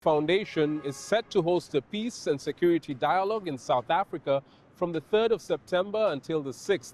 Foundation is set to host a peace and security dialogue in South Africa from the 3rd of September until the 6th.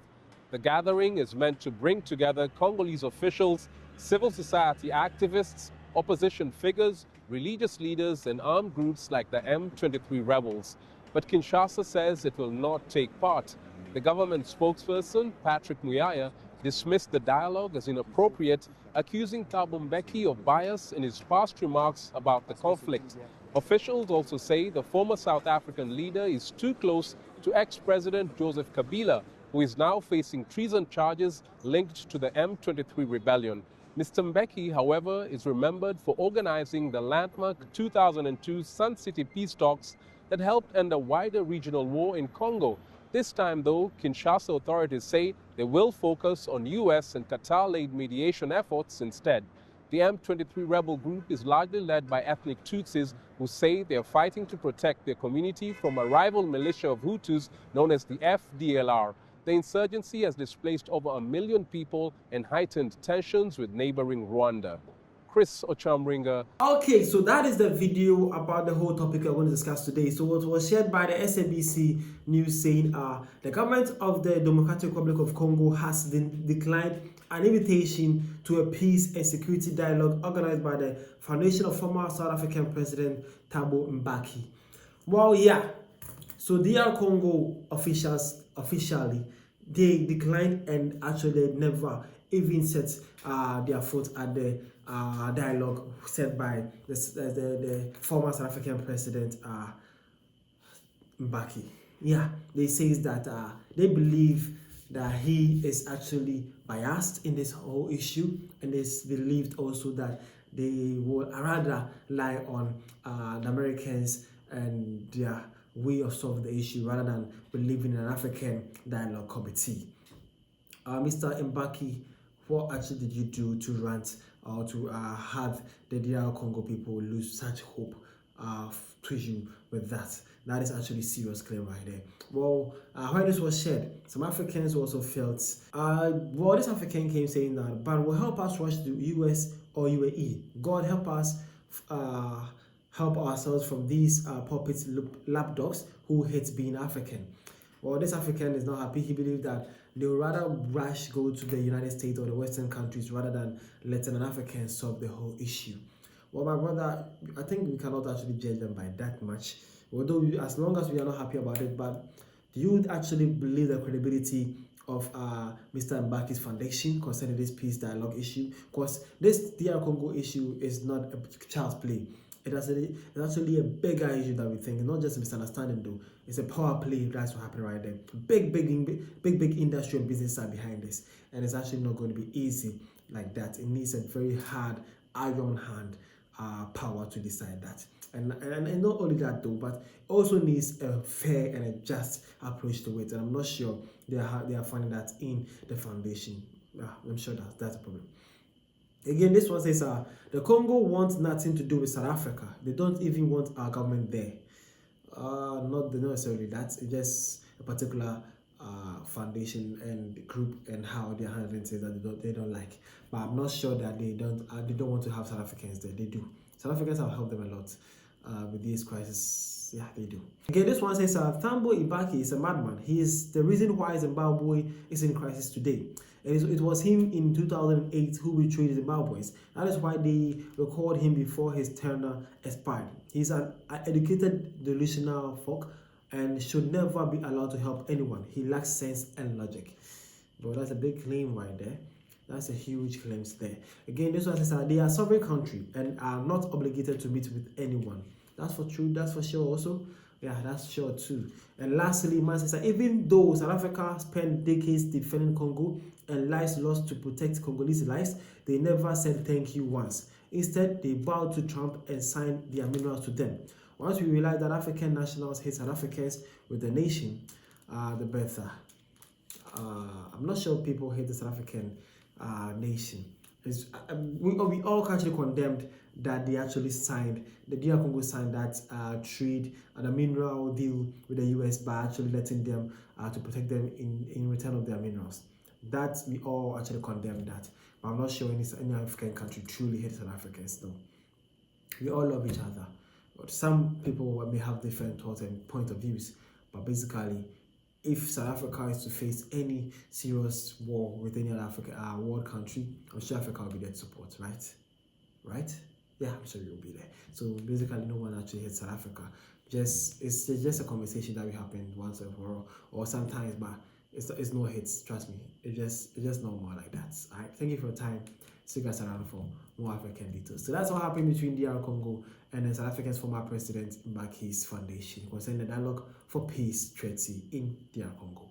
The gathering is meant to bring together Congolese officials, civil society activists, opposition figures, religious leaders, and armed groups like the M23 rebels. But Kinshasa says it will not take part. The government spokesperson, Patrick Muyaya, dismissed the dialogue as inappropriate, accusing Thabo Mbeki of bias in his past remarks about the conflict. Officials also say the former South African leader is too close to ex-President Joseph Kabila, who is now facing treason charges linked to the M23 rebellion. Mr. Mbeki, however, is remembered for organizing the landmark 2002 Sun City peace talks that helped end a wider regional war in Congo. This time, though, Kinshasa authorities say they will focus on US and Qatar-led mediation efforts instead. The M23 rebel group is largely led by ethnic Tutsis who say they are fighting to protect their community from a rival militia of Hutus known as the FDLR. The insurgency has displaced over 1 million people and heightened tensions with neighboring Rwanda. Chris Ochamringa. Okay, so that is the video about the whole topic I want to discuss today. So it was shared by the SADC news saying the government of the Democratic Republic of Congo has declined an invitation to a peace and security dialogue organized by the Foundation of former South African President Thabo Mbeki. Well, yeah, so DR Congo officials officially they declined and actually never even set their foot at the dialogue set by the former South African President Mbeki. Yeah, they say that they believe that he is actually biased in this whole issue, and it's believed also that they will rather rely on the Americans and their way of solving the issue rather than believing in an African dialogue committee. Mr. Mbeki, what actually did you do to rant or to have the DR Congo people lose such hope to you with that? That is actually serious claim right there. Well, when this was shared, some Africans also felt, well, this African came saying that, but will help us rush to US or UAE. God help us help ourselves from these puppet lapdogs who hate being African. Well, this African is not happy. He believes that they would rather rush go to the United States or the Western countries rather than letting an African solve the whole issue. Well, my brother, I think we cannot actually judge them by that much. Although, as long as we are not happy about it, but do you actually believe the credibility of Mr. Mbeki's foundation concerning this peace dialogue issue? Because this DR Congo issue is not a child's play. It's actually a bigger issue than we think. It's not just a misunderstanding though. It's a power play that's what happened right there. Big industry and business are behind this. And it's actually not going to be easy like that. It needs a very hard iron hand power to decide that. And not only that though, but also needs a fair and a just approach to it. And I'm not sure they are finding that in the foundation. I'm sure that's a problem. Again, this one says the Congo wants nothing to do with South Africa. They don't even want our government there. Not necessarily that. It's just a particular foundation and group and how they're handling things that they don't like. But I'm not sure that they don't want to have South Africans there. They do. South Africans have helped them a lot with this crisis. Yeah, they do. Again, this one says Thabo Mbeki is a madman. He is the reason why Zimbabwe is in crisis today. It was him in 2008 who betrayed Zimbabweans. That is why they recalled him before his tenure expired. He's an educated, delusional folk and should never be allowed to help anyone. He lacks sense and logic. But that's a big claim right there. That's a huge claim there. Again, this one says they are a sovereign country and are not obligated to meet with anyone. That's for true. That's for sure also. Yeah, that's sure too. And lastly, man says that even though South Africa spent decades defending Congo and lives lost to protect Congolese lives, they never said thank you once. Instead, they bowed to Trump and signed their minerals to them. Once we realize that African nationals hate South Africans with the nation, the better. I'm not sure people hate the South African nation. We all actually condemned that they actually signed, the DR Congo signed that trade and a mineral deal with the US by actually letting them to protect them in return of their minerals. That we all actually condemned that. I'm not sure any African country truly hates South Africans, though. We all love each other. some people may have different thoughts and point of views, but basically, if South Africa is to face any serious war with any other world country, I'm sure Africa will be there to support, right? Right? Yeah, I'm sure we will be there. So basically, no one actually hates South Africa. It's just a conversation that will happen once and for all, or sometimes, but it's no hits. Trust me, it's just normal like that. All right. Thank you for your time. See you guys around for more African details. So that's what happened between DR Congo and the South Africa's former president Mbaki's foundation concerning the dialogue for peace treaty in DR Congo.